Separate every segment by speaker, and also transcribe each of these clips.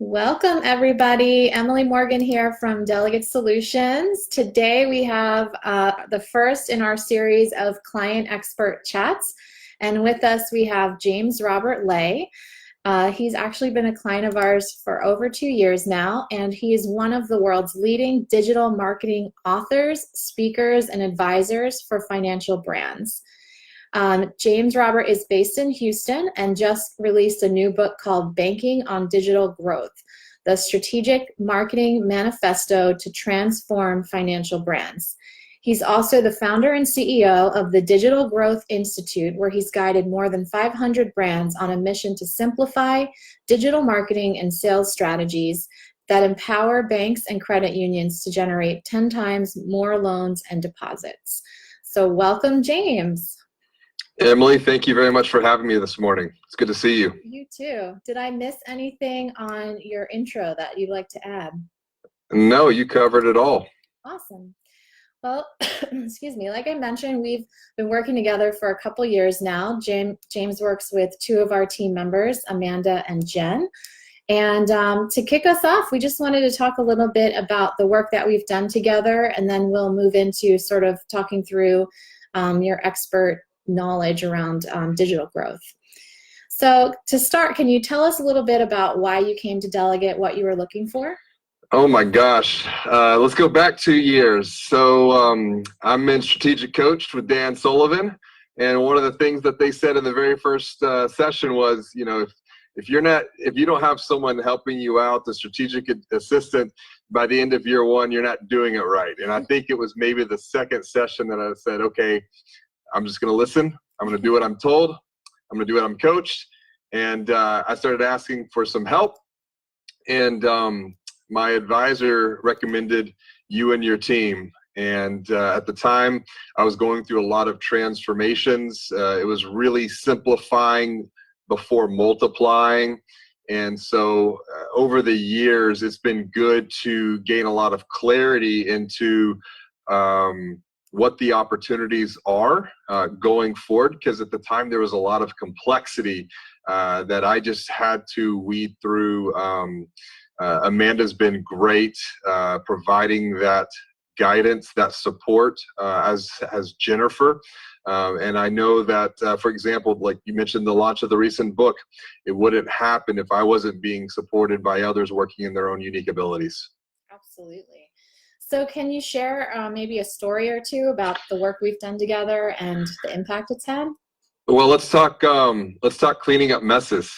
Speaker 1: Welcome, everybody. Emily Morgan here from Delegate Solutions. Today we have the first in our series of client expert chats. And with us, we have James Robert Lay. He's actually been a client of ours for over 2 years now, and he is one of the world's leading digital marketing authors, speakers, and advisors for financial brands. James Robert is based in Houston and just released a new book called Banking on Digital Growth, the Strategic Marketing Manifesto to Transform Financial Brands. He's also the founder and CEO of the Digital Growth Institute, where he's guided more than 500 brands on a mission to simplify digital marketing and sales strategies that empower banks and credit unions to generate 10 times more loans and deposits. So welcome, James.
Speaker 2: Emily, thank you very much for having me this morning. It's good to see you.
Speaker 1: You too. Did I miss anything on your intro that you'd like to add?
Speaker 2: No, you covered it all.
Speaker 1: Awesome. Well, excuse me, like I mentioned, we've been working together for a couple years now. James works with two of our team members, Amanda and Jen. And to kick us off, we just wanted to talk a little bit about the work that we've done together, and then we'll move into sort of talking through your expert knowledge around digital growth. So to start, can you tell us a little bit about why you came to Delegate, what you were looking for?
Speaker 2: Oh my gosh. Let's go back 2 years. So I'm in strategic coach with Dan Sullivan. And one of the things that they said in the very first session was, you know, if you don't have someone helping you out, the strategic assistant, by the end of year one, you're not doing it right. And I think it was maybe the second session that I said, okay, I'm just going to listen. I'm going to do what I'm told. I'm going to do what I'm coached. And I started asking for some help. And my advisor recommended you and your team. And at the time, I was going through a lot of transformations. It was really simplifying before multiplying. And so over the years, it's been good to gain a lot of clarity into what the opportunities are going forward, because at the time there was a lot of complexity that I just had to weed through. Amanda's been great providing that guidance, that support, as has Jennifer. And I know that, for example, like you mentioned, the launch of the recent book, it wouldn't happen if I wasn't being supported by others working in their own unique abilities.
Speaker 1: Absolutely. So can you share maybe a story or two about the work we've done together and the impact it's had?
Speaker 2: Well, let's talk cleaning up messes.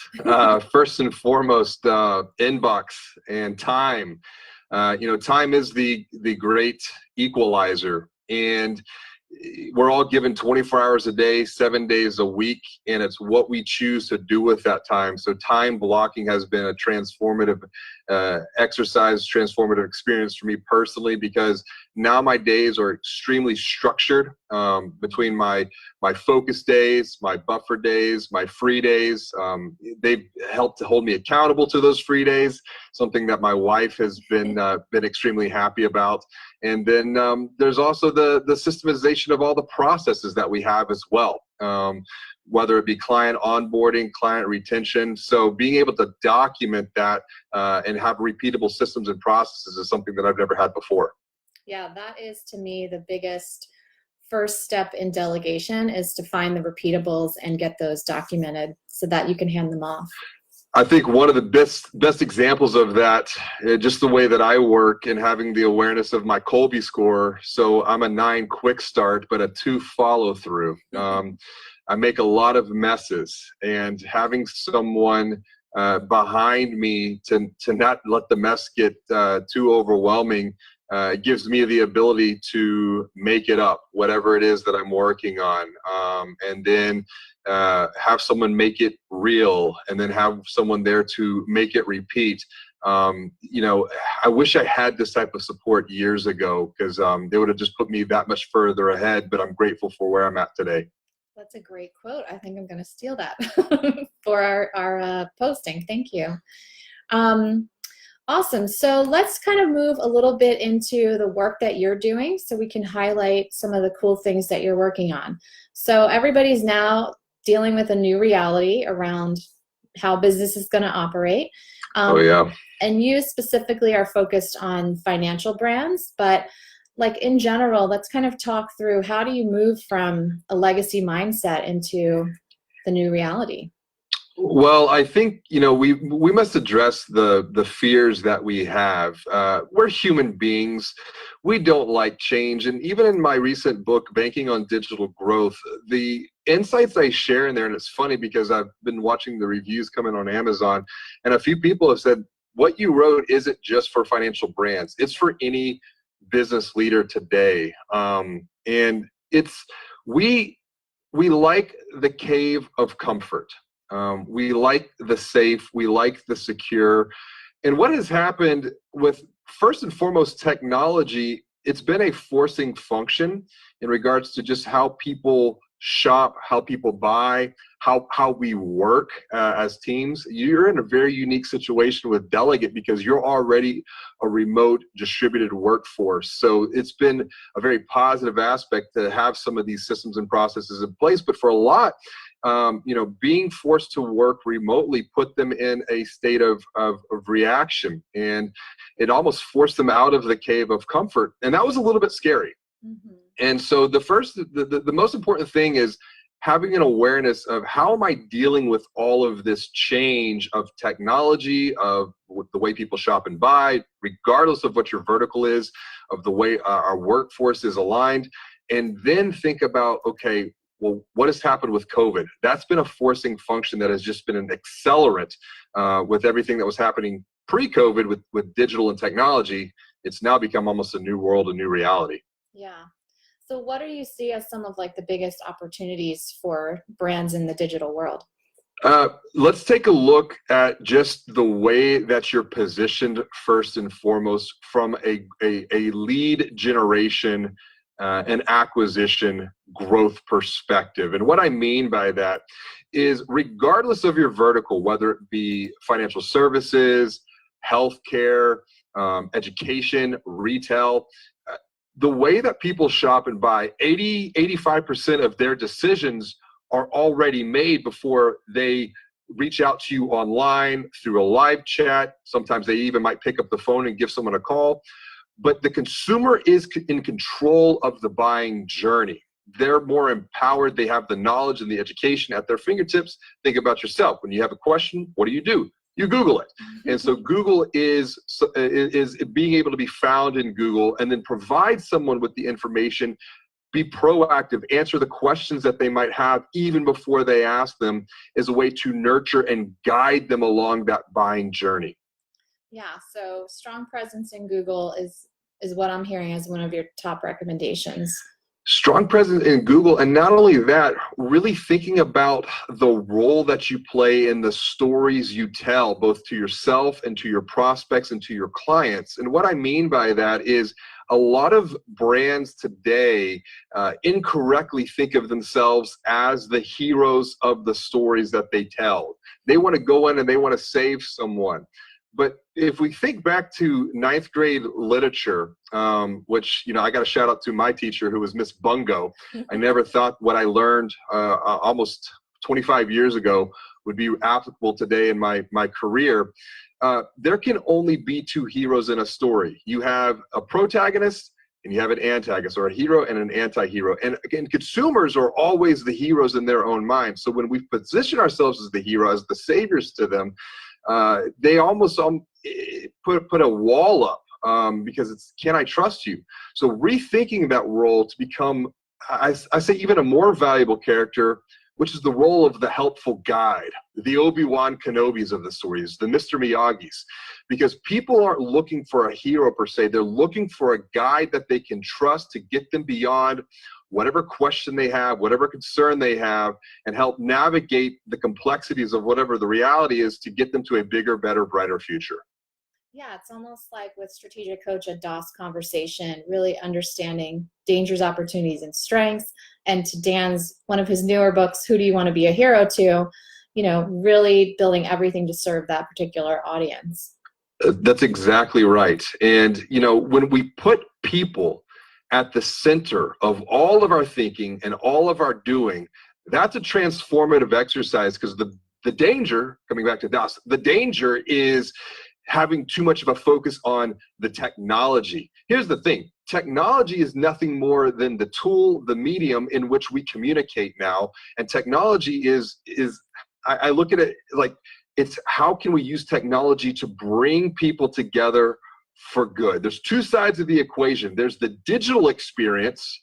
Speaker 2: First and foremost, inbox and time. Time is the great equalizer, and we're all given 24 hours a day, 7 days a week, and it's what we choose to do with that time. So time blocking has been a transformative exercise, transformative experience for me personally, because now my days are extremely structured between my focus days, my buffer days, my free days. They've helped to hold me accountable to those free days, something that my wife has been extremely happy about. And then there's also the systemization of all the processes that we have as well, whether it be client onboarding, client retention. So being able to document that and have repeatable systems and processes is something that I've never had before.
Speaker 1: Yeah, that is to me the biggest first step in delegation, is to find the repeatables and get those documented so that you can hand them off.
Speaker 2: I think one of the best examples of that, just the way that I work and having the awareness of my Colby score. So I'm a 9 quick start, but a 2 follow through. I make a lot of messes, and having someone behind me to not let the mess get too overwhelming gives me the ability to make it up, whatever it is that I'm working on, and then have someone make it real, and then have someone there to make it repeat. I wish I had this type of support years ago, because they would have just put me that much further ahead, but I'm grateful for where I'm at today.
Speaker 1: That's a great quote. I think I'm going to steal that for our posting. Thank you. Awesome. So let's kind of move a little bit into the work that you're doing so we can highlight some of the cool things that you're working on. So everybody's now dealing with a new reality around how business is going to operate.
Speaker 2: Oh, yeah.
Speaker 1: And you specifically are focused on financial brands, but like in general, let's kind of talk through, how do you move from a legacy mindset into the new reality?
Speaker 2: Well, I think, we must address the fears that we have. We're human beings. We don't like change. And even in my recent book, Banking on Digital Growth, the insights I share in there, and it's funny because I've been watching the reviews come in on Amazon, and a few people have said, what you wrote isn't just for financial brands. It's for any business leader today. And we like the cave of comfort. We like the safe, we like the secure. And what has happened with, first and foremost, technology, it's been a forcing function in regards to just how people shop, how people buy, how we work as teams. You're in a very unique situation with Delegate because you're already a remote distributed workforce. So it's been a very positive aspect to have some of these systems and processes in place. But for a lot, being forced to work remotely put them in a state of reaction, and it almost forced them out of the cave of comfort. And that was a little bit scary. Mm-hmm. And so the most important thing is having an awareness of, how am I dealing with all of this change of technology, of the way people shop and buy, regardless of what your vertical is, of the way our workforce is aligned. And then think about, okay, well, what has happened with COVID? That's been a forcing function that has just been an accelerant with everything that was happening pre-COVID with digital and technology. It's now become almost a new world, a new reality.
Speaker 1: Yeah. So what do you see as some of like the biggest opportunities for brands in the digital world?
Speaker 2: Let's take a look at just the way that you're positioned first and foremost from a lead generation and acquisition growth perspective. And what I mean by that is, regardless of your vertical, whether it be financial services, healthcare, education, retail, the way that people shop and buy, 85% of their decisions are already made before they reach out to you online, through a live chat. Sometimes they even might pick up the phone and give someone a call. But the consumer is in control of the buying journey. They're more empowered. They have the knowledge and the education at their fingertips. Think about yourself. When you have a question, what do? You Google it. And so Google is being able to be found in Google, and then provide someone with the information, be proactive, answer the questions that they might have even before they ask them, is a way to nurture and guide them along that buying journey.
Speaker 1: Yeah, so strong presence in Google is what I'm hearing as one of your top recommendations.
Speaker 2: Strong presence in Google, and not only that, really thinking about the role that you play in the stories you tell, both to yourself and to your prospects and to your clients. And what I mean by that is, a lot of brands today incorrectly think of themselves as the heroes of the stories that they tell. They want to go in and they want to save someone. But if we think back to ninth grade literature, which, I got to shout out to my teacher, who was Miss Bungo. I never thought what I learned almost 25 years ago would be applicable today in my career. There can only be two heroes in a story. You have a protagonist and you have an antagonist, or a hero and an anti-hero. And again, consumers are always the heroes in their own mind. So when we position ourselves as the hero, as the saviors to them, they almost put a wall up because it's, can I trust you? So rethinking that role to become, I say, even a more valuable character, which is the role of the helpful guide, the Obi-Wan Kenobis of the stories, the Mr. Miyagi's, because people aren't looking for a hero per se. They're looking for a guide that they can trust to get them beyond whatever question they have, whatever concern they have, and help navigate the complexities of whatever the reality is to get them to a bigger, better, brighter future.
Speaker 1: Yeah, it's almost like with Strategic Coach, a DOS conversation, really understanding dangers, opportunities, and strengths. And to Dan's, one of his newer books, Who Do You Want to Be a Hero To? Really building everything to serve that particular audience.
Speaker 2: That's exactly right. And, when we put people at the center of all of our thinking and all of our doing, that's a transformative exercise, because the danger, coming back to DOS, the danger is having too much of a focus on the technology. Here's the thing. Technology is nothing more than the tool, the medium in which we communicate now. And technology I look at it like it's how can we use technology to bring people together for good? There's two sides of the equation. There's the digital experience,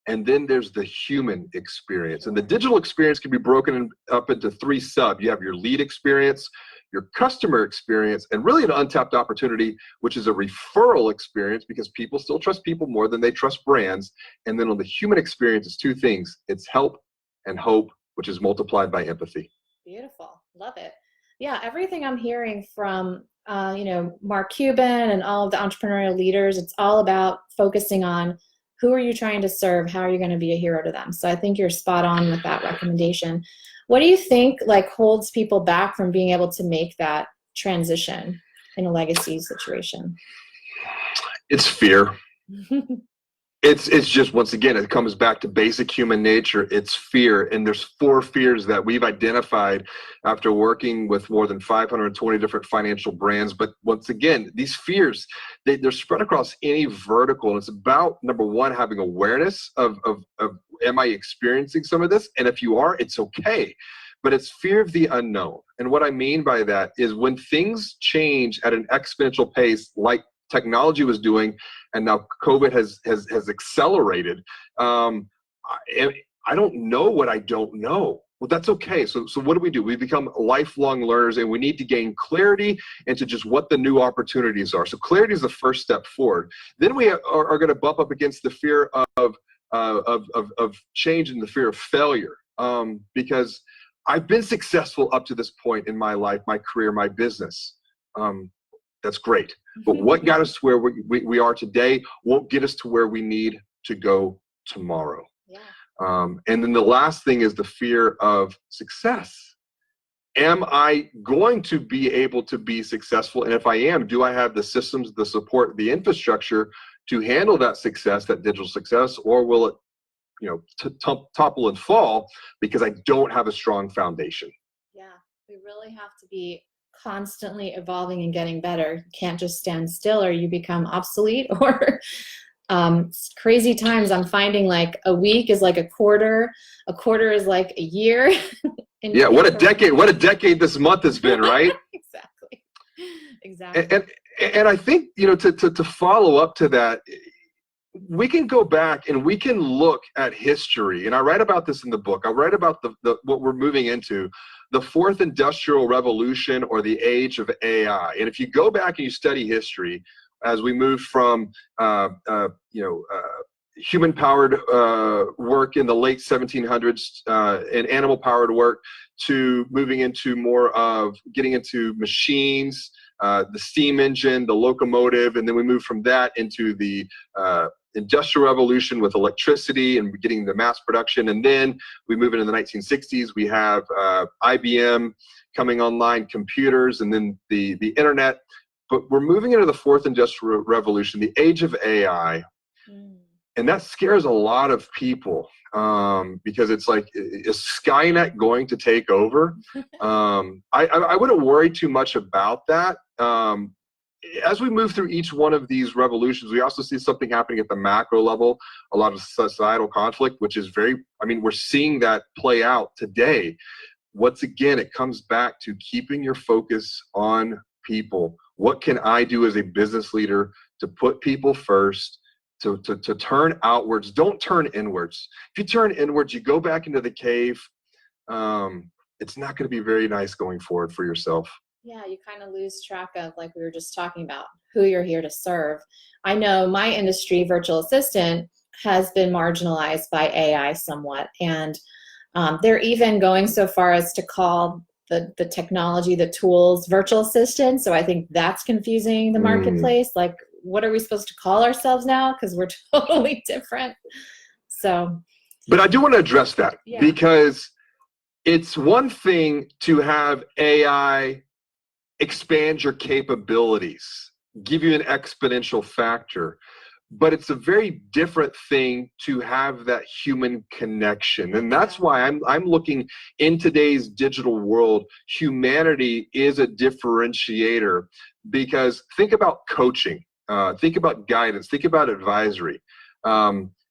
Speaker 2: and then there's the human experience. And the digital experience can be broken up into three sub. You have your lead experience, your customer experience, and really an untapped opportunity, which is a referral experience, because people still trust people more than they trust brands. And then on the human experience, it's two things. It's help and hope, which is multiplied by empathy.
Speaker 1: Beautiful. Love it. Yeah, everything I'm hearing from Mark Cuban and all of the entrepreneurial leaders, it's all about focusing on who are you trying to serve? How are you going to be a hero to them? So I think you're spot on with that recommendation. What do you think holds people back from being able to make that transition in a legacy situation?
Speaker 2: It's fear. It's just, once again, it comes back to basic human nature. It's fear. And there's 4 fears that we've identified after working with more than 520 different financial brands. But once again, these fears, they're spread across any vertical. And it's about, number 1, having awareness of am I experiencing some of this? And if you are, it's okay. But it's fear of the unknown. And what I mean by that is when things change at an exponential pace, like technology was doing, and now COVID has accelerated. I don't know what I don't know. Well, that's okay. So what do? We become lifelong learners, and we need to gain clarity into just what the new opportunities are. So clarity is the first step forward. Then we are going to bump up against the fear of change and the fear of failure, because I've been successful up to this point in my life, my career, my business. That's great. But what got us to where we are today won't get us to where we need to go tomorrow.
Speaker 1: Yeah.
Speaker 2: And then the last thing is the fear of success. Am I going to be able to be successful? And if I am, do I have the systems, the support, the infrastructure to handle that success, that digital success, or will it, topple and fall because I don't have a strong foundation?
Speaker 1: Yeah, we really have to be constantly evolving and getting better. You can't just stand still or you become obsolete, or crazy times. I'm finding a week is like a quarter is like a year.
Speaker 2: Yeah, what a decade this month has been, right?
Speaker 1: Exactly.
Speaker 2: And I think, to follow up to that, we can go back and we can look at history. And I write about this in the book. I write about what we're moving into, the 4th industrial revolution, or the age of AI. And if you go back and you study history, as we move from human-powered work in the late 1700s and animal-powered work, to moving into more of getting into machines, the steam engine, the locomotive, and then we move from that into the industrial revolution with electricity and getting the mass production. And then we move into the 1960s. We have IBM coming online, computers, and then the internet. But we're moving into the 4th industrial revolution, the age of AI. And that scares a lot of people because it's like, is Skynet going to take over? I wouldn't worry too much about that. As we move through each one of these revolutions, we also see something happening at the macro level, a lot of societal conflict, which is we're seeing that play out today. Once again, it comes back to keeping your focus on people. What can I do as a business leader to put people first, to turn outwards? Don't turn inwards. If you turn inwards, you go back into the cave. It's not going to be very nice going forward for yourself.
Speaker 1: Yeah, you kind of lose track of, like we were just talking about, who you're here to serve. I know my industry, virtual assistant, has been marginalized by AI somewhat. And they're even going so far as to call the technology, the tools, virtual assistants. So I think that's confusing the marketplace. Like, what are we supposed to call ourselves now? Because we're totally different. So.
Speaker 2: But I do want to address that, because it's one thing to have AI expand your capabilities, give you an exponential factor. but it's a very different thing to have that human connection. And that's why I'm looking in today's digital world, humanity is a differentiator, because think about coaching, think about guidance, think about advisory.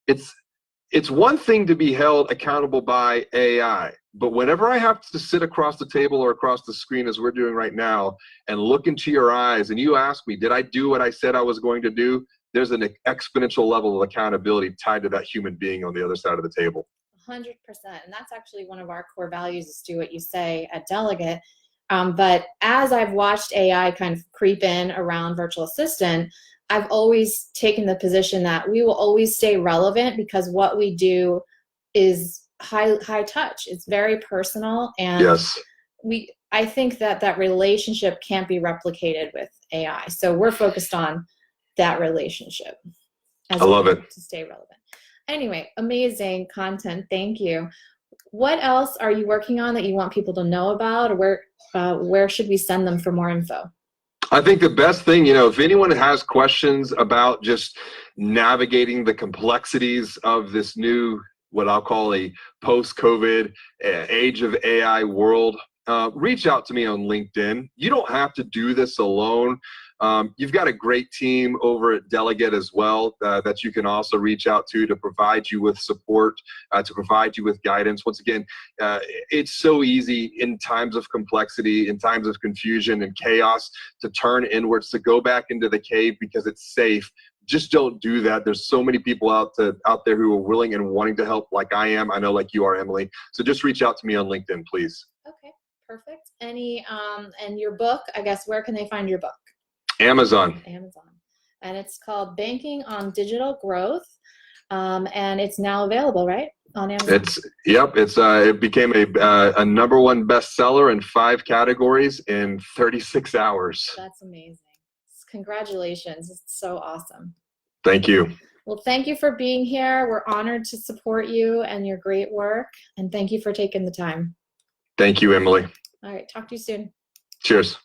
Speaker 2: It's one thing to be held accountable by AI, but whenever I have to sit across the table or across the screen as we're doing right now and look into your eyes and you ask me, did I do what I said I was going to do? There's an exponential level of accountability tied to that human being on the other side of the table.
Speaker 1: 100%. And that's actually one of our core values, is do what you say at Delegate. But as I've watched AI kind of creep in around virtual assistant, I've always taken the position that we will always stay relevant, because what we do is high touch. It's very personal, and
Speaker 2: yes,
Speaker 1: I think that relationship can't be replicated with AI. So we're focused on that relationship.
Speaker 2: I love it.
Speaker 1: To stay relevant. Anyway, amazing content. Thank you. What else are you working on that you want people to know about, or where should we send them for more info?
Speaker 2: I think the best thing, if anyone has questions about just navigating the complexities of this new, what I'll call a post-COVID age of AI world, reach out to me on LinkedIn. You don't have to do this alone. You've got a great team over at Delegate as well that you can also reach out to provide you with support, to provide you with guidance. Once again, it's so easy in times of complexity, in times of confusion and chaos, to turn inwards, to go back into the cave because it's safe. Just don't do that. There's so many people out there who are willing and wanting to help, like I am. I know, like you are, Emily. So just reach out to me on LinkedIn, please.
Speaker 1: Okay, perfect. And your book, I guess, where can they find your book?
Speaker 2: Amazon.
Speaker 1: And it's called Banking on Digital Growth, and it's now available, right, on Amazon?
Speaker 2: It became a #1 bestseller in 5 categories in 36 hours.
Speaker 1: That's amazing. Congratulations. It's so awesome.
Speaker 2: Thank you.
Speaker 1: Well, thank you for being here. We're honored to support you and your great work, and thank you for taking the time.
Speaker 2: Thank you, Emily.
Speaker 1: All right, talk to you soon.
Speaker 2: Cheers.